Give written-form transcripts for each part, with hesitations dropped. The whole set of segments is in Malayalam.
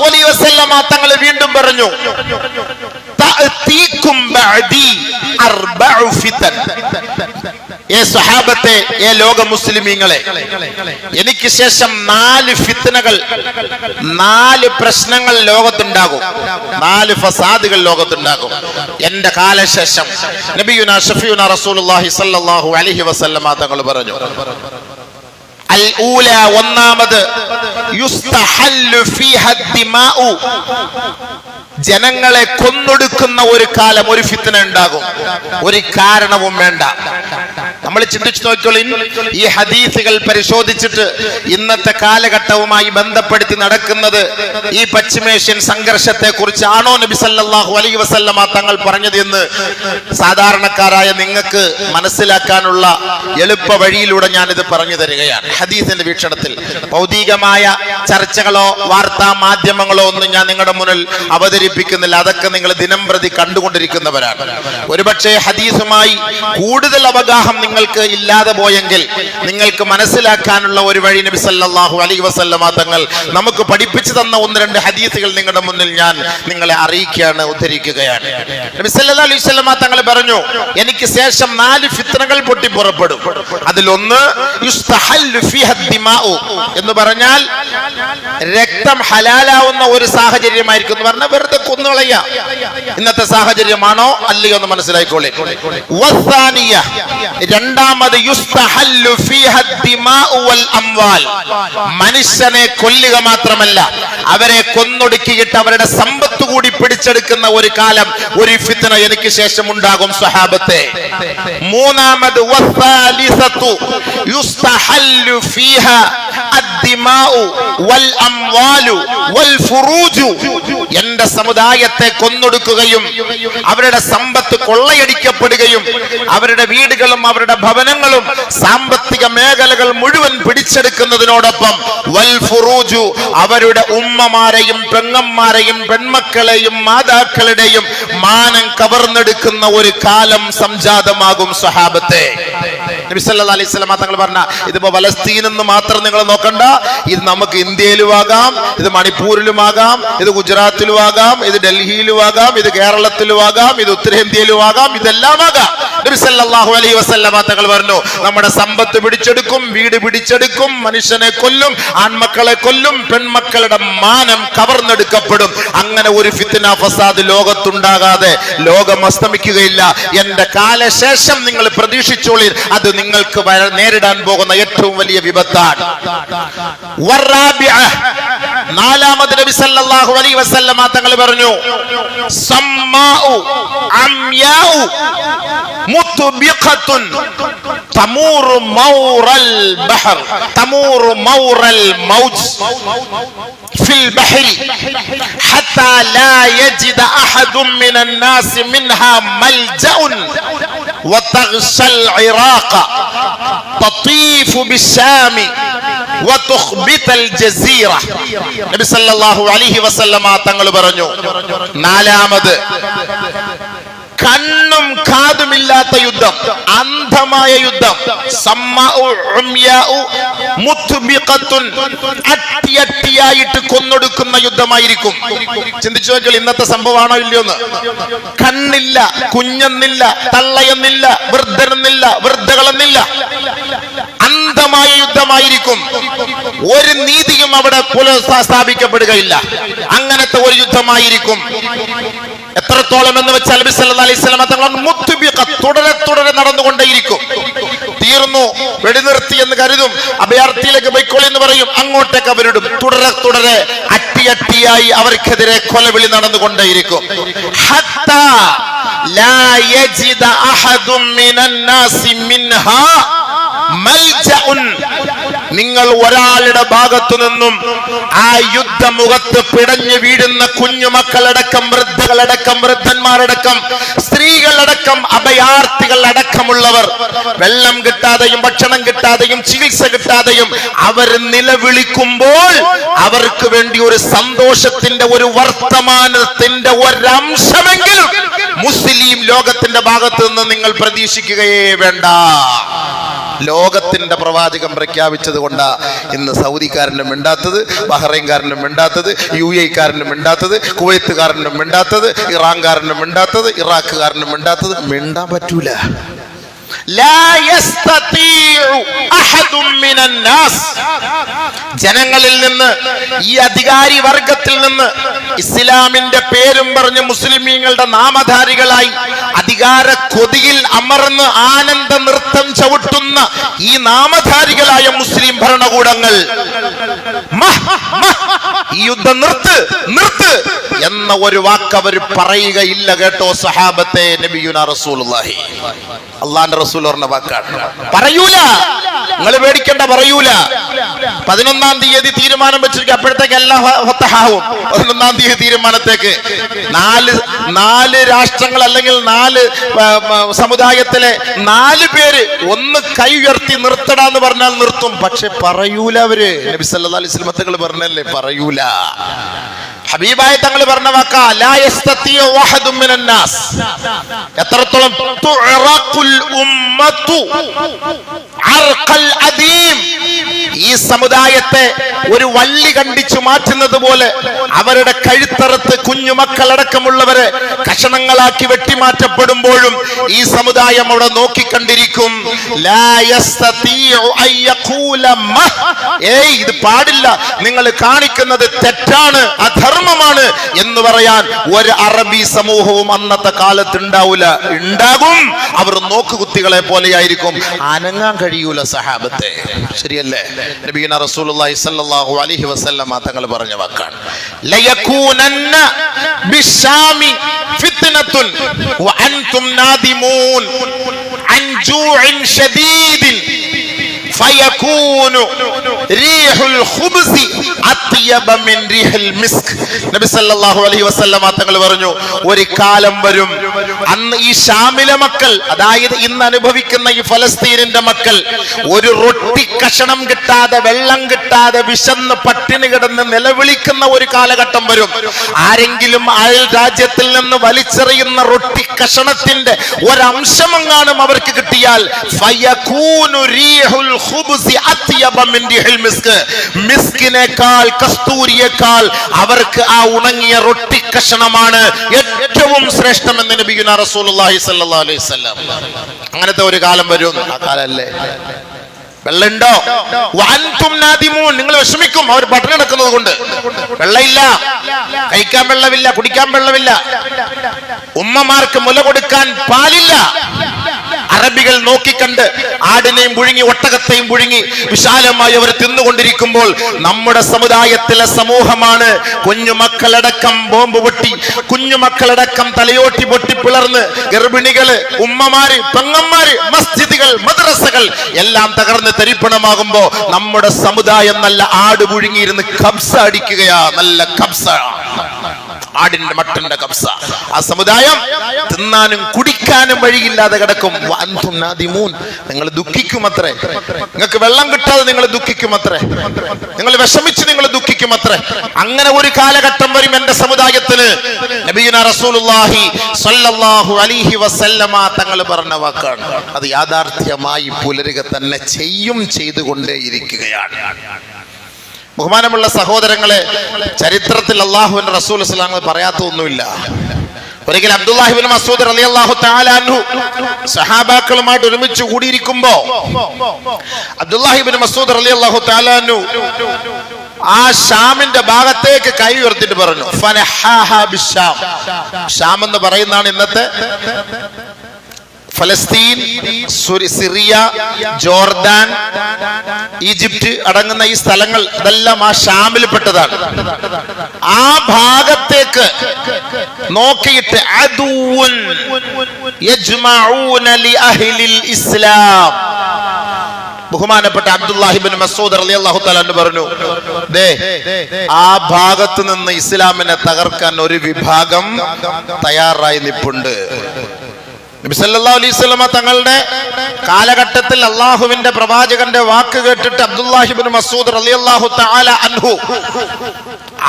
അലൈഹി വസല്ലമ തങ്ങൾ വീണ്ടും പറഞ്ഞു, തഅതീകും ബഅദി അർബഉ ഫിതൻ. ഏ സ്വഹാബത്തെ, ഏ ലോക മുസ്ലിമീങ്ങളെ, എനിക്ക് ശേഷം 4 ഫിത്നകൾ, 4 പ്രശ്നങ്ങൾ ലോകത്തുണ്ടാകും, 4 ഫസാദുകൾ ലോകത്തുണ്ടാകും എന്റെ കാലശേഷം. നബിയുനാ ഷഫീഉനാ റസൂലുള്ളാഹി സ്വല്ലല്ലാഹു അലൈഹി വസല്ലമ തങ്ങൾ പറഞ്ഞു, അൽ ഊല, ഒന്നാമത്, യുസ്തഹല്ലു ഫീഹാ ദിമാഉ, ജനങ്ങളെ കൊന്നൊടുക്കുന്ന ഒരു കാലം, ഒരു ഫിത്ന ഉണ്ടാകും, ഒരു കാരണവും വേണ്ട. നമ്മൾ ചിന്തിച്ചു നോക്കിയോളൂ, ഈ ഹദീസുകൾ പരിശോധിച്ചിട്ട് ഇന്നത്തെ കാലഘട്ടവുമായി ബന്ധപ്പെടുത്തി നടക്കുന്നത് ഈ പശ്ചിമേഷ്യൻ സംഘർഷത്തെ കുറിച്ചാണോ നബി സല്ലല്ലാഹു അലൈഹി വസല്ലമ തങ്ങൾ പറഞ്ഞത് എന്ന് സാധാരണക്കാരായ നിങ്ങൾക്ക് മനസ്സിലാക്കാനുള്ള എളുപ്പ വഴിയിലൂടെ ഞാനിത് പറഞ്ഞു തരികയാണ്. ഹദീസിന്റെ വീക്ഷണത്തിൽ ഭൗതികമായ ചർച്ചകളോ വാർത്താ മാധ്യമങ്ങളോ ഒന്നും ഞാൻ നിങ്ങളുടെ മുന്നിൽ അവതരിപ്പിക്കുന്നില്ല. അതൊക്കെ നിങ്ങൾ ദിനം പ്രതി കണ്ടുകൊണ്ടിരിക്കുന്നവരാണ്. ഒരുപക്ഷെ ഹദീസുമായി കൂടുതൽ അവഗാഹം നിങ്ങൾക്ക് ഇല്ലാതെ പോയെങ്കിൽ നിങ്ങൾക്ക് മനസ്സിലാക്കാനുള്ള ഒരു വഴി നബി സല്ലല്ലാഹു അലൈഹി വസല്ലമ തങ്ങൾ നമുക്ക് പഠിപ്പിച്ചു തന്ന 1-2 ഹദീസുകൾ നിങ്ങളുടെ മുന്നിൽ ഞാൻ നിങ്ങളെ അറിയിക്കുകയാണ്, ഉദ്ധരിക്കുകയാണ്. നബി സല്ലല്ലാഹു അലൈഹി വസല്ലമ തങ്ങൾ പറഞ്ഞു, എനിക്ക് ശേഷം 4 ഫിത്നകൾ പൊട്ടി പുറപ്പെടും. അതിലൊന്ന് യുസ്തഹല്ലു ഫീഹാ ദിമാഉ എന്ന് പറഞ്ഞാൽ രക്തം ഹലാലാവുന്ന ഒരു സാഹചര്യമായിരിക്കും എന്ന് പറഞ്ഞാൽ വെറുതെ കൊന്നുകളയ. ഇന്നത്തെ സാഹചര്യമാണോ അല്ലയോ എന്ന് മനസ്സിലായിക്കോളെ. വസ്സാനിയ, രണ്ടാമത്, യുസ്തഹല്ലു ഫീഹാ ദിമാഉ വൽ അംവാൽ, മനുഷ്യനെ കൊല്ലുക മാത്രമല്ല അവരെ കൊന്നൊടുക്കിയിട്ട് അവരുടെ സമ്പത്ത് കൂടി പിടിച്ചെടുക്കുന്ന ഒരു കാലം, ഒരു ഫിത്ന എനിക്ക് ശേഷം ഉണ്ടാകും സ്വഹാബത്തെ. മൂന്നാമത്, വസ്സാലിസതു യുസ്തഹല്ലു ഫീഹാ അദ്ദിമാഉ വൽ അംവാലു വൽ ഫുറൂജു, എന്റെ സമുദായത്തെ കൊന്നൊടുക്കുകയും അവരുടെ സമ്പത്ത് കൊള്ളയടിക്കപ്പെടുകയും അവരുടെ വീടുകളും അവരുടെ ഭവനങ്ങളും സാമ്പത്തിക മേഖലകൾ മുഴുവൻ പിടിച്ചെടുക്കുന്നതിനോടൊപ്പം വൽ ഫുറൂജു, അവരുടെ ഉമ്മമാരെയും പെങ്ങന്മാരെയും പെൺമക്കളെയും മാതാക്കളുടെയും മാനം കവർന്നെടുക്കുന്ന ഒരു കാലം സംജാതമാകും സ്വഹാബത്തെ. നബി സല്ലല്ലാഹു അലൈഹി വസല്ലമ തങ്ങൾ പറഞ്ഞ, ഇതിപ്പോ ഫലസ്തീനെന്ന് മാത്രം നിങ്ങൾ നോക്കണ്ട, ഇത് നമുക്ക് ഇന്ത്യയിലും ആകാം, ഇത് മണിപ്പൂരിലും ആകാം, ഇത് ഗുജറാത്തിലും ആകാം, ഇത് ഡൽഹിയിലും ആകാം, ഇത് കേരളത്തിലും ആകാം, ഇത് ഉത്തരേന്ത്യയിലും ആകാം, ഇതെല്ലാം ആകാം. നബി സല്ലല്ലാഹു അലൈഹി വസല്ലമ തങ്ങൾ പറഞ്ഞു, നമ്മുടെ സമ്പത്ത് പിടിച്ചെടുക്കും, വീട് പിടിച്ചെടുക്കും, മനുഷ്യനെ കൊല്ലും, ആൺമക്കളെ കൊല്ലും, പെൺമക്കളുടെ മാനം കവർന്നെടുക്കപ്പെടും. അങ്ങനെ ഒരു ഫിത്ന ഫസാദ് ലോകത്തുണ്ടാകാതെ ലോകം അസ്തമിക്കുകയില്ല. എന്റെ കാലശേഷം നിങ്ങൾ പ്രതീക്ഷിച്ചോളി, അത് നിങ്ങൾക്ക് നേരിടാൻ പോകുന്ന ഏറ്റവും വലിയ വിപത്താണ്. നാലാമത് നബി സല്ലല്ലാഹു അലൈഹി വസല്ലമ തങ്ങൾ പറഞ്ഞു, സമ്മാഉ അംയാഉ മുത്ബിഖത്തുൻ തമൂറു മൗറൽ ബഹർ തമൂറു മൗറൽ മൗജ് ഫിൽ ബഹരി ഹത്താ ലാ യജിദ അഹദുൻ മിനൻ നാസ് മിൻഹാ മൽജഉൻ وتغشى العراق تطيف بالشام وتخبت الجزيرة. നബി സല്ലല്ലാഹു അലൈഹി വസല്ലമ തങ്ങൾ പറഞ്ഞു, നാലാമത്, കണ്ണും കാതുമില്ലാത്ത യുദ്ധം, അന്ധമായ യുദ്ധം, അട്ടിയട്ടിയായിട്ട് കൊന്നൊടുക്കുന്ന യുദ്ധമായിരിക്കും. ചിന്തിച്ചു നോക്കിയാൽ ഇന്നത്തെ സംഭവമാണോ ഇല്ലയോന്ന്. കണ്ണില്ല, കുഞ്ഞെന്നില്ല, തള്ളയെന്നില്ല, വൃദ്ധനെന്നില്ല, വൃദ്ധകളെന്നില്ല, അന്ധമായ യുദ്ധമായിരിക്കും. ഒരു നീതിയും അവിടെ പുനഃസ്ഥാപിക്കപ്പെടുകയില്ല. അങ്ങനത്തെ ഒരു യുദ്ധമായിരിക്കും. എത്രത്തോളം എന്ന് വെച്ചാൽ നബി സല്ലല്ലാഹു അലൈഹി വസല്ലം തങ്ങൾ മുത്ബിഖ, തുടരെ തുടരെ നടന്നുകൊണ്ടേയിരിക്കും. തീർന്നു, വെടിനിർത്തി എന്ന് കരുതും, അഭയാർത്ഥിയിലേക്ക് പോയിക്കോളി എന്ന് പറയും, അങ്ങോട്ടേക്ക് അവരിടും. തുടരെ തുടരെ അട്ടിയട്ടിയായി അവർക്കെതിരെ കൊലവിളി നടന്നുകൊണ്ടേയിരിക്കും. ഹത്താ ലാ യജിദ അഹദുൻ മിനൻ നാസി മിൻഹാ മൽജഉൻ, നിങ്ങൾ ഒരാളുടെ ഭാഗത്തു നിന്നും ആ യുദ്ധമുഖത്ത് പിടഞ്ഞു വീഴുന്ന കുഞ്ഞുമക്കളടക്കം, വൃദ്ധകളടക്കം, വൃദ്ധന്മാരടക്കം, സ്ത്രീകളടക്കം, അഭയാർത്ഥികൾ അടക്കമുള്ളവർ വെള്ളം കിട്ടാതെയും ഭക്ഷണം കിട്ടാതെയും ചികിത്സ കിട്ടാതെയും അവർ നിലവിളിക്കുമ്പോൾ അവർക്ക് വേണ്ടി ഒരു സന്തോഷത്തിന്റെ, ഒരു വർത്തമാനത്തിന്റെ ഒരംശമെങ്കിലും മുസ്ലിം ലോകത്തിന്റെ ഭാഗത്ത് നിന്ന് നിങ്ങൾ പ്രതീക്ഷിക്കുകയേ വേണ്ട. ലോകത്തിന്റെ പ്രവാചകൻ പ്രഖ്യാപിച്ചത് കൊണ്ടാ ഇന്ന് സൗദിക്കാരനും മിണ്ടാത്തത്, ബഹ്റൈൻകാരനും മിണ്ടാത്തത്, UAE-കാരനും മിണ്ടാത്തത്, കുവൈത്തുകാരനും മിണ്ടാത്തത്, ഇറാൻകാരനും മിണ്ടാത്തത്, ഇറാഖുകാരനും മിണ്ടാത്തത്. മിണ്ടാൻ പറ്റൂല. ജനങ്ങളിൽ നിന്ന്, ഈ അധികാരി വർഗത്തിൽ നിന്ന്, ഇസ്ലാമിന്റെ പേരും പറഞ്ഞ് മുസ്ലിമീങ്ങളുടെ നാമധാരികളായി അധികാര കൊതിയിൽ അമർന്ന് ആനന്ദ നൃത്തം ചവിട്ടുന്ന ഈ നാമധാരികളായ മുസ്ലിം ഭരണകൂടങ്ങൾ ഈ യുദ്ധം നിർത്ത് എന്ന ഒരു വാക്ക് അവർ പറയുകയില്ല. കേട്ടോ സഹാബത്തെ, നബിയുനാ റസൂലുള്ളാഹി, അള്ളാന്റെ റസൂൽ പറഞ്ഞ വാക്കാണ്. പറയൂല, നിങ്ങൾ പേടിക്കണ്ട, പറയൂല. 11-ാം തീയതി തീരുമാനം വെച്ചിരിക്കും. അപ്പോഴത്തേക്ക് എല്ലാം ഫതഹാവും. 11-ാം തീയതി തീരുമാനത്തേക്ക് 4 രാഷ്ട്രങ്ങൾ അല്ലെങ്കിൽ 4 സമുദായത്തിലെ 4 പേര് ഒന്ന് കൈ ഉയർത്തി നിർത്തടാന്ന് പറഞ്ഞാൽ നിർത്തും. പക്ഷെ പറയൂല അവര്. നബി സല്ലല്ലാഹു അലൈഹി വസല്ലം തങ്ങൾ പറഞ്ഞല്ലേ, പറയൂല. ഹബീബായ തങ്ങൾ പറഞ്ഞ വാക്കാ, ലാ യസ്തതിഉ വഹദും മിനൻ നാസ്. എത്രത്തോളം തുഅറഖുൽ ഉമ്മത്തു അർഖൽ അദീം. ഈ സമുദായത്തെ ഒരു വള്ളി കണ്ടിച്ചു മാറ്റുന്നത് പോലെ അവരുടെ കഴുത്തറുത്ത് കുഞ്ഞുമക്കളടക്കമുള്ളവരെ കഷണങ്ങളാക്കി വെട്ടിമാറ്റപ്പെടുമ്പോഴും ഈ സമുദായം അവിടെ നോക്കിക്കണ്ടിരിക്കും. ലാ യസ്തതിഉ അൻ യഖൂല മ. ഇത് പാടില്ല, നിങ്ങൾ കാണിക്കുന്നത് തെറ്റാണ്, അധർമ്മമാണ് എന്ന് പറയാൻ ഒരു അറബി സമൂഹവും അന്നത്തെ കാലത്ത് ഉണ്ടാവില്ല. ഉണ്ടാകും, അവർ നോക്കുകുത്തികളെ പോലെയായിരിക്കും. അനങ്ങാൻ കഴിയൂല സഹാബത്തെ. ശരിയല്ലേ? നബിയുന റസൂലുള്ളാഹി സ്വല്ലല്ലാഹു അലൈഹി വസല്ലം തങ്ങൾ പറഞ്ഞ വാക്കാണ്, ലയകൂനന്ന ബിശാമി ഫിത്നത്തുൻ വഅൻതും നാദിമൂൻ അൻ ജൂഇൻ ശദീദിൻ ഫയകൂനു റീഹുൽ ഖുബ്സി അത്യബ മിൻ റീഹിൽ മിസ്ക്. നബി സല്ലല്ലാഹു അലൈഹി വസല്ലം തങ്ങൾ പറഞ്ഞു, ഒരു കാലം വരും, അന്ന് ഈ ഷാമിലെ മക്കൾ, അതായത് ഇന്ന് അനുഭവിക്കുന്ന ഈ ഫലസ്തീനിന്റെ മക്കൾ, ഒരു റൊട്ടി കഷണം കിട്ടാതെ, വെള്ളം കിട്ടാതെ, വിശന്ന് പട്ടിണി കിടന്ന് നിലവിളിക്കുന്ന ഒരു കാലഘട്ടം വരും. ആരെങ്കിലും അയൽ രാജ്യത്തിൽ നിന്ന് വലിച്ചെറിയുന്ന റൊട്ടി കഷണത്തിന്റെ ഒരംശമെങ്ങാനും അവർക്ക് കിട്ടിയാൽ ഫയകൂനു റീഹുൽ ഖുബ്സി അത്യബ മിൻ റീഹിൽ മിസ്ക്. മിസ്കിനേക്കാൾ, കസ്തൂരിയേക്കാൾ അവർക്ക് ആ ഉണങ്ങിയ റൊട്ടി കഷണമാണ് ഏറ്റവും ശ്രേഷ്ഠമെന്ന് നബിയുനാ റസൂലുള്ളാഹി സ്വല്ലല്ലാഹു അലൈഹി വസല്ലം. അങ്ങനത്തെ ഒരു കാലം വരും. ആ കാലല്ലേ? വെള്ളമുണ്ടോ? വഅൻതും നാദിമൂൻ. നിങ്ങൾ വിഷമിക്കും, അവർ പട്ടിണി കിടക്കുന്നത് കൊണ്ട്. വെള്ളമില്ല, കഴിക്കാൻ വെള്ളമില്ല, കുടിക്കാൻ വെള്ളമില്ല, ഉമ്മമാർക്ക് മുല കൊടുക്കാൻ പാലില്ല. അറബികൾ നോക്കിക്കണ്ട് ആടിനെയും പുഴുങ്ങി ഒട്ടകത്തെയും പുഴുങ്ങി വിശാലമായി അവർ തിന്നുകൊണ്ടിരിക്കുമ്പോൾ നമ്മുടെ സമുദായത്തിലെ സമൂഹമാണ് കുഞ്ഞുമക്കളടക്കം ബോംബ് പൊട്ടി, കുഞ്ഞുമക്കളടക്കം തലയോട്ടി പൊട്ടി പിളർന്ന്, ഗർഭിണികള്, ഉമ്മമാര്, പെങ്ങന്മാര്, മസ്ജിദുകൾ, മദ്രസകൾ എല്ലാം തകർന്ന് തരിപ്പണമാകുമ്പോ നമ്മുടെ സമുദായം നല്ല ആട് പുഴുങ്ങിയിരുന്ന് കബ്സ അടിക്കുകയാ. നല്ല കബ്സ, ആടിന്റെ മട്ടന്റെ കബ്സ. ആ സമുദായം തിന്നാനും കുടിക്കാനും വഴിയില്ലാതെ കിടക്കും. വഅൻതും നാദിമൂൻ. നിങ്ങൾ ദുഃഖിക്കുമത്രേ. നിങ്ങൾക്ക് വെള്ളം കിട്ടാതെ നിങ്ങൾ ദുഃഖിക്കുമത്രേ. നിങ്ങൾ വിഷമിച്ച് നിങ്ങൾ ദുഃഖിക്കുമത്രേ. അങ്ങനെ ഒരു കാലഘട്ടം വരും എന്റെ സമുദായത്തിന്. നബിയുനാ റസൂലുള്ളാഹി സ്വല്ലല്ലാഹു അലൈഹി വസല്ലമ തങ്ങൾ പറഞ്ഞ വാക്കാണ്. അത് യാഥാർത്ഥ്യമായി പുലരുക തന്നെ ചെയ്യും, ചെയ്തുകൊണ്ടേയിരിക്കുകയാണ്. ബഹുമാനമുള്ള സഹോദരങ്ങളെ, ചരിത്രത്തിൽ അല്ലാഹുവിന്റെ റസൂൽ സ്വല്ലല്ലാഹു അലൈഹി വസല്ലം പറയാത്തൊന്നുമില്ല. ഒരിക്കൽ അബ്ദുല്ലാഹി ഇബ്നു മസ്ഊദ് റളിയല്ലാഹു തആല അൻഹു സഹാബാക്കളുമായിട്ട് ഒരുമിച്ച് കൂടിയിരിക്കുമ്പോ അബ്ദുല്ലാഹി ഇബ്നു മസ്ഊദ് റളിയല്ലാഹു തആല അൻഹു ആ ഷാമിന്റെ ഭാഗത്തേക്ക് കൈ ഉയർത്തിട്ട് പറഞ്ഞു, ഫനഹാഹാ ബിശ്ശാം. ഷാം എന്ന് പറയുന്നതാണ് ഇന്നത്തെ ഫലസ്തീൻ, സിറിയ, ജോർദാൻ, ഈജിപ്റ്റ് അടങ്ങുന്ന ഈ സ്ഥലങ്ങൾ ഇതെല്ലാം ആ ഷാമിൽപ്പെട്ടതാണ്. ആ ഭാഗത്തേക്ക് നോക്കിയിട്ട് അദുവുൻ യജ്മഊന ലി അഹ്ലിൽ ഇസ്ലാം. ബഹുമാനപ്പെട്ട അബ്ദുല്ലാഹി ഇബ്നു മസ്ഊദ് റളിയല്ലാഹു തആല അൻഹു പറഞ്ഞു, ദേ ആ ഭാഗത്ത് നിന്ന് ഇസ്ലാമിനെ തകർക്കാൻ ഒരു വിഭാഗം തയ്യാറായി നിൽപ്പുണ്ട്. നബി സല്ലല്ലാഹു അലൈഹി വസല്ലമ തങ്ങളുടെ കാലഘട്ടത്തിൽ അള്ളാഹുവിന്റെ പ്രവാചകന്റെ വാക്ക് കേട്ടിട്ട് അബ്ദുല്ലാഹി ഇബ്നു മസ്ഊദ് റളിയല്ലാഹു തആല അൻഹു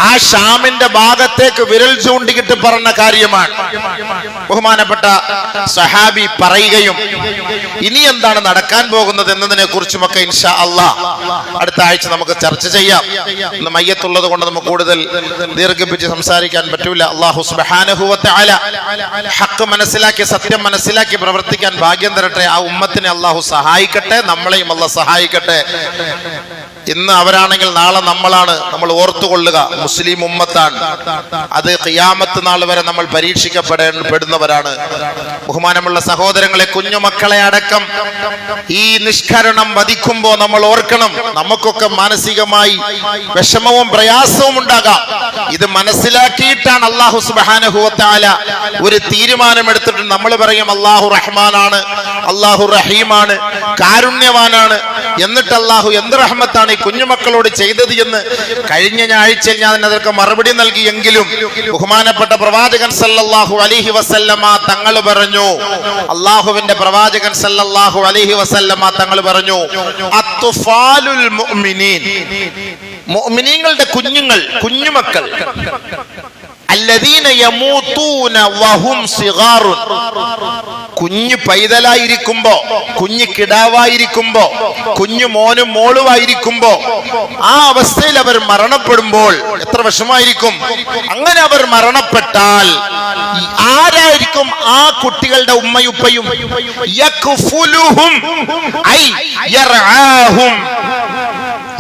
ആ ഷാമിന്റെ ഭാഗത്തേക്ക് വിരൽ ചൂണ്ടിക്കിട്ട് പറഞ്ഞ കാര്യമാണ്, ബഹുമാനപ്പെട്ട സഹാബി പറയുകയും ഇനി എന്താണ് നടക്കാൻ പോകുന്നത് എന്നതിനെ കുറിച്ചുമൊക്കെ ഇൻഷാ അല്ലാഹ് അടുത്ത ആഴ്ച നമുക്ക് ചർച്ച ചെയ്യാം. ഇന്ന് മയ്യത്തുള്ളത് കൊണ്ട് നമുക്ക് കൂടുതൽ ദീർഘിപ്പിച്ച് സംസാരിക്കാൻ പറ്റൂല. അല്ലാഹു സുബ്ഹാനഹു വ തആല ഹഖ് മനസ്സിലാക്കി സത്യം മനസ്സിലാക്കി പ്രവർത്തിക്കാൻ ഭാഗ്യം തരട്ടെ. ആ ഉമ്മത്തിനെ അല്ലാഹു സഹായിക്കട്ടെ, നമ്മളെയും അല്ലാഹു സഹായിക്കട്ടെ. ഇന്ന് അവരാണെങ്കിൽ നാളെ നമ്മളാണ്. നമ്മൾ ഓർത്തുകൊള്ളുക, മുസ്ലിം ഉമ്മത്താണ്. അത് ഖിയാമത്ത് നാൾ വരെ നമ്മൾ പരീക്ഷിക്കപ്പെടുന്നവരാണ്. ബഹുമാനമുള്ള സഹോദരങ്ങളെ, കുഞ്ഞുമക്കളെ അടക്കം ഈ നിഷ്കരണം വധിക്കുമ്പോൾ നമ്മൾ ഓർക്കണം, നമുക്കൊക്കെ മാനസികമായി വിഷമവും പ്രയാസവും ഉണ്ടാകാം. ഇത് മനസ്സിലാക്കിയിട്ടാണ് അല്ലാഹു സുബ്ഹാനഹു വ തആല ഒരു തീരുമാനമെടുത്തിട്ട് നമ്മൾ പറയും അല്ലാഹു റഹ്മാനാണ്, അല്ലാഹു റഹീമാണ്, കാരുണ്യവാനാണ്. എന്നിട്ട് അല്ലാഹു എന്ത് റഹ്മത്താണ് ഈ കുഞ്ഞുമക്കളോട് ചെയ്തത് എന്ന് കഴിഞ്ഞ ആഴ്ചയിൽ ഞാൻ അതിനൊക്കെ മറുപടി നൽകിയെങ്കിലും ബഹുമാനപ്പെട്ട പ്രവാചകൻ സല്ലല്ലാഹു അലൈഹി വസല്ലമ തങ്ങൾ പറഞ്ഞു, അല്ലാഹുവിന്റെ പ്രവാചകൻ സല്ലല്ലാഹു അലൈഹി വസല്ലമ തങ്ങൾ പറഞ്ഞു, അത്ഫാലുൽ മുഅ്മിനീൻ, മുഅ്മിനീങ്ങളുടെ കുഞ്ഞുങ്ങൾ, കുഞ്ഞുമക്കൾ, അല്ലദീന യമൂതൂന വഹും സിഗാറുൻ, കുഞ്ഞു പൈതലായിരിക്കുമ്പോ, കുഞ്ഞു കിടാവായിരിക്കുമ്പോ, കുഞ്ഞു മോനും മോളുമായിരിക്കുമ്പോ ആ അവസ്ഥയിൽ അവർ മരണപ്പെടുമ്പോൾ എത്ര വിഷമായിരിക്കും. അങ്ങനെ അവർ മരണപ്പെട്ടാൽ ആരായിരിക്കും ആ കുട്ടികളുടെ ഉമ്മയുപ്പയും? യക്ഫുലുഹും ഐ യർആഹും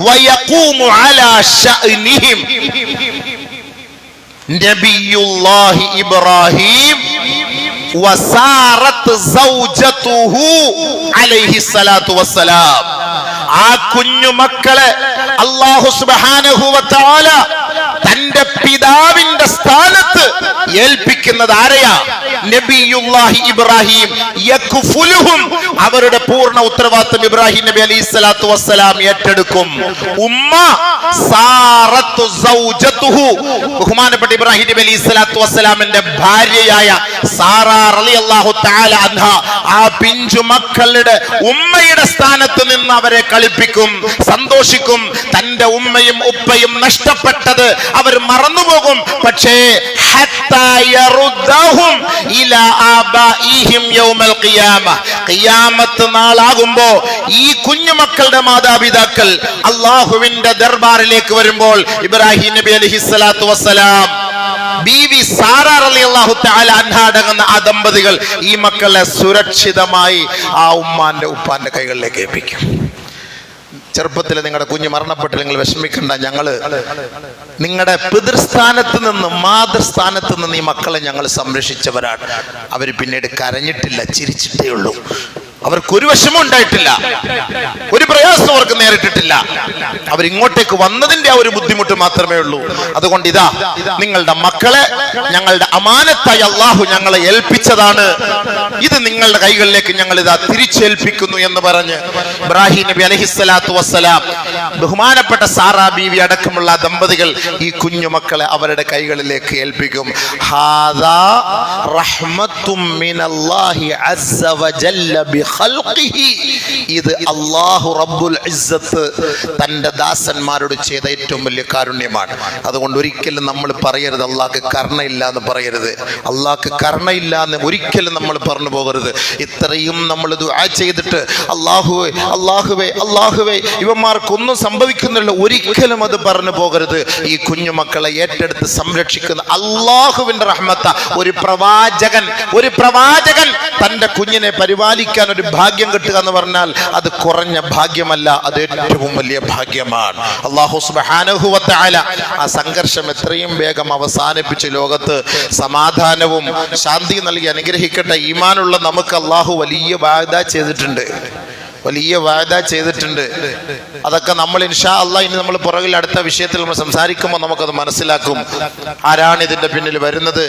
വയഖൂമു അലാ ശഅനിഹിം. നബിയുല്ലാഹി ഇബ്രാഹിം വസാറത്ത് സൗജതുഹു അലൈഹി സ്വലാത്തു വസ്സലാം. ആ കുഞ്ഞുമക്കളെ അല്ലാഹു സുബ്ഹാനഹു വ തആല തന്റെ പിതാവിന്റെ സ്ഥാനത്ത് ഏൽപ്പിക്കുന്നത് ആരെയാ? നബിയുല്ലാഹി ഇബ്രാഹിം. യക്ഫുലുഹും, അവരുടെ പൂർണ്ണ ഉത്തരവാദിത്വം ഇബ്രാഹിം നബി അലൈഹി സ്വലാത്തു വസ്സലാം ഏറ്റെടുക്കും. ഉമ്മ സാറത്തു സൗജതുഹു, ബഹുമാനപ്പെട്ട ഇബ്രാഹിം നബി അലൈഹി സ്വലാത്തു വസ്സലാമിന്റെ ഭാര്യയായ സാറ റളിയല്ലാഹു തആല അൻഹ ആ പിഞ്ചു മക്കളുടെ ഉമ്മയുടെ സ്ഥാനത്ത് നിന്ന് അവരെ കളിപ്പിക്കും, സന്തോഷിക്കും. തന്റെ ഉമ്മയും ഉപ്പയും നഷ്ടപ്പെട്ടത് അവർ മറന്നുപോകും. പക്ഷേ ഖിയാമത്ത് നാളാകുമ്പോ ഈ കുഞ്ഞുമക്കളുടെ മാതാപിതാക്കൾ അള്ളാഹുവിന്റെ ദർബാറിലേക്ക് വരുമ്പോൾ ഇബ്രാഹിം നബി അലൈഹിസ്സലാത്തു വസ്സലാം, ബീവി സാറ റളിയല്ലാഹു തആല അൻഹ അടങ്ങുന്ന ആ ദമ്പതികൾ ഈ മക്കളെ സുരക്ഷിതമായി ആ ഉമ്മാന്റെ ഉപ്പാന്റെ കൈകളിലേക്ക് ഏൽപ്പിക്കും. ചെറുപ്പത്തിൽ നിങ്ങളുടെ കുഞ്ഞ് മരണപ്പെട്ട് നിങ്ങൾ വിഷമിക്കണ്ട, ഞങ്ങള് നിങ്ങളുടെ പിതൃസ്ഥാനത്ത് നിന്ന് മാതൃസ്ഥാനത്ത് നിന്ന് ഈ മക്കളെ ഞങ്ങൾ സംരക്ഷിച്ചവരാണ്. അവർ പിന്നീട് കരഞ്ഞിട്ടില്ല, ചിരിച്ചിട്ടേ ഉള്ളൂ. അവർക്കൊരു വിഷമം ഉണ്ടായിട്ടില്ല, ഒരു പ്രയാസം അവർക്ക് നേരിട്ടിട്ടില്ല. അവരിങ്ങോട്ടേക്ക് വന്നതിന്റെ ആ ഒരു ബുദ്ധിമുട്ട് മാത്രമേ ഉള്ളൂ. അതുകൊണ്ട് ഇതാ നിങ്ങളുടെ മക്കളെ ഞങ്ങളുടെ അമാനത്തായി അള്ളാഹു ഞങ്ങളെ ഏൽപ്പിച്ചതാണ്, ഇത് നിങ്ങളുടെ കൈകളിലേക്ക് ഞങ്ങൾ ഇതാ തിരിച്ചേൽപ്പിക്കുന്നു എന്ന് പറഞ്ഞ് ഇബ്രാഹിം നബി അലൈഹിസ്സലാത്തു വസ്സലാം, ബഹുമാനപ്പെട്ട സാറ ബീവി അടക്കമുള്ള ദമ്പതികൾ ഈ കുഞ്ഞുമക്കളെ അവരുടെ കൈകളിലേക്ക് ഏൽപ്പിക്കും. ഹാദാ റഹ്മത്തും മിനല്ലാഹി അസ്സ വജല്ല ബിഖൽഖിഹി, ഇത് അല്ലാഹു റബ്ബുൽ ഇസ്സത്ത് തന്റെ ദാസന്മാരോട് ചെയ്ത ഏറ്റവും വലിയ കാരുണ്യമാണ്. അതുകൊണ്ട് ഒരിക്കലും നമ്മൾ പറയരുത് അള്ളാഹ്ക്ക് കരുണയില്ല എന്ന് പറയരുത്. അള്ളാഹ്ക്ക് കരുണയില്ല എന്ന് ഒരിക്കലും നമ്മൾ പറഞ്ഞു പോകരുത്. ഇത്രയും നമ്മൾ ദുആ ചെയ്തിട്ട് അല്ലാഹുവേ അല്ലാഹുവേ അല്ലാഹുവേ ഇവന്മാർക്കൊന്നും സംഭവിക്കുന്നില്ല, ഒരിക്കലും അത് പറഞ്ഞു പോകരുത്. ഈ കുഞ്ഞുമക്കളെ ഏറ്റെടുത്ത് സംരക്ഷിക്കുന്ന അല്ലാഹുവിന്റെ റഹ്മത്ത. ഒരു പ്രവാചകൻ തന്റെ കുഞ്ഞിനെ പരിപാലിക്കാൻ ഒരു ഭാഗ്യം കിട്ടുക എന്ന് പറഞ്ഞാൽ അത് കുറഞ്ഞ ഭാഗ്യമല്ല, അത് ഏറ്റവും വലിയ ഭാഗ്യമാണ്. അല്ലാഹു സുബ്ഹാനഹു വ തആല ആ സംഘർഷം എത്രയും വേഗം അവസാനിപ്പിച്ച് ലോകത്ത് സമാധാനവും ശാന്തിയും നൽകി അനുഗ്രഹിക്കട്ടെ. ഈമാനുള്ള നമുക്ക് അല്ലാഹു വലിയ വാഗ്ദ ചെയ്തിട്ടുണ്ട്, വലിയ വാഗ്ദ ചെയ്തിട്ടുണ്ട്. അതൊക്കെ നമ്മൾ ഇൻഷാ അല്ലാഹ് ഇനി നമ്മൾ പുറകിൽ അടുത്ത വിഷയത്തിൽ നമ്മൾ സംസാരിക്കുമ്പോൾ നമുക്കത് മനസ്സിലാക്കും. ആരാണ് ഇതിന്റെ പിന്നിൽ വരുന്നത്,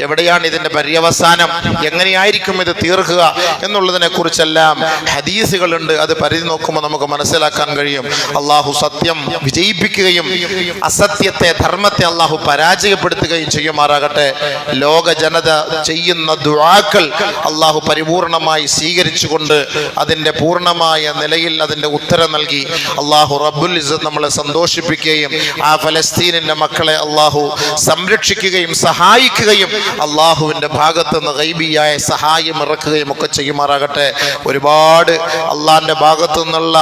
എവിടെയാണ് ഇതിന്റെ പര്യവസാനം, എങ്ങനെയായിരിക്കും ഇത് തീർക്കുക എന്നുള്ളതിനെ കുറിച്ചെല്ലാം ഹദീസുകളുണ്ട്. അത് പരിധി നോക്കുമ്പോൾ നമുക്ക് മനസ്സിലാക്കാൻ കഴിയും. അള്ളാഹു സത്യം വിജയിപ്പിക്കുകയും അസത്യത്തെ ധർമ്മത്തെ അള്ളാഹു പരാജയപ്പെടുത്തുകയും ചെയ്യുമാറാകട്ടെ. ലോക ജനത ചെയ്യുന്ന ദുആകൾ അള്ളാഹു പരിപൂർണമായി സ്വീകരിച്ചുകൊണ്ട് അതിന്റെ പൂർണ്ണമായ വ്യക്തമായ നിലയിൽ അതിൻ്റെ ഉത്തരം നൽകി അള്ളാഹു റബ്ബുൽ ഇസ്സത്ത് നമ്മളെ സന്തോഷിപ്പിക്കുകയും ആ ഫലസ്തീനിൻ്റെ മക്കളെ അള്ളാഹു സംരക്ഷിക്കുകയും സഹായിക്കുകയും അള്ളാഹുവിൻ്റെ ഭാഗത്ത് നിന്ന് ഗൈബിയായ സഹായം ഇറക്കുകയും ഒക്കെ ചെയ്യുമാറാകട്ടെ. ഒരുപാട് അള്ളാഹിൻ്റെ ഭാഗത്തു നിന്നുള്ള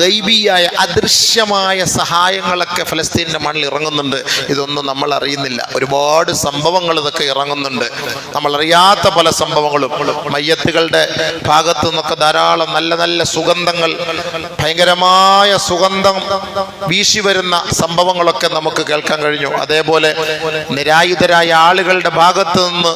ഗൈബിയായ അദൃശ്യമായ സഹായങ്ങളൊക്കെ ഫലസ്തീനിൻ്റെ മണ്ണിൽ ഇറങ്ങുന്നുണ്ട്. ഇതൊന്നും നമ്മൾ അറിയുന്നില്ല. ഒരുപാട് സംഭവങ്ങൾ ഇതൊക്കെ ഇറങ്ങുന്നുണ്ട്. നമ്മൾ അറിയാത്ത പല സംഭവങ്ങളും മയ്യത്തുകളുടെ ഭാഗത്തു നിന്നൊക്കെ ധാരാളം നല്ല നല്ല സുഗന്ധങ്ങൾ, ഭയങ്കരമായ സുഗന്ധം വീശി വരുന്ന സംഭവങ്ങളൊക്കെ നമുക്ക് കേൾക്കാൻ കഴിഞ്ഞു. അതേപോലെ നിരായുധരായ ആളുകളുടെ ഭാഗത്ത് നിന്ന്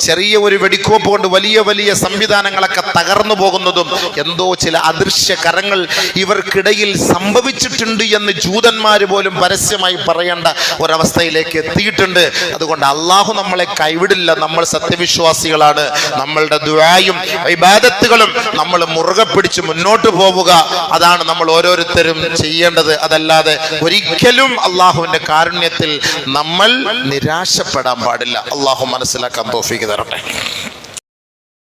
ചെറിയ ഒരു വെടിക്കോപ്പ് കൊണ്ട് വലിയ വലിയ സംവിധാനങ്ങളൊക്കെ തകർന്നു പോകുന്നതും എന്തോ ചില അദൃശ്യ കരങ്ങൾ ഇവർക്കിടയിൽ സംഭവിച്ചിട്ടുണ്ട് എന്ന് ജൂതന്മാർ പോലും പരസ്യമായി പറയേണ്ട ഒരവസ്ഥയിലേക്ക് എത്തിയിട്ടുണ്ട്. അതുകൊണ്ട് അള്ളാഹു നമ്മളെ കൈവിടില്ല. നമ്മൾ സത്യവിശ്വാസികളാണ്. നമ്മളുടെ ദുആയും ഇബാദത്തുകളും നമ്മൾ മുറുകെ പിടിച്ച് മുന്നോട്ട് പോവുക. അതാണ് നമ്മൾ ഓരോരുത്തരും ചെയ്യേണ്ടത്. അതല്ലാതെ ഒരിക്കലും അള്ളാഹുവിന്റെ കാരുണ്യത്തിൽ നമ്മൾ നിരാശപ്പെടാൻ പാടില്ല. അള്ളാഹു മനസ്സിലാക്കാൻ തൗഫീഖ് തരട്ടെ.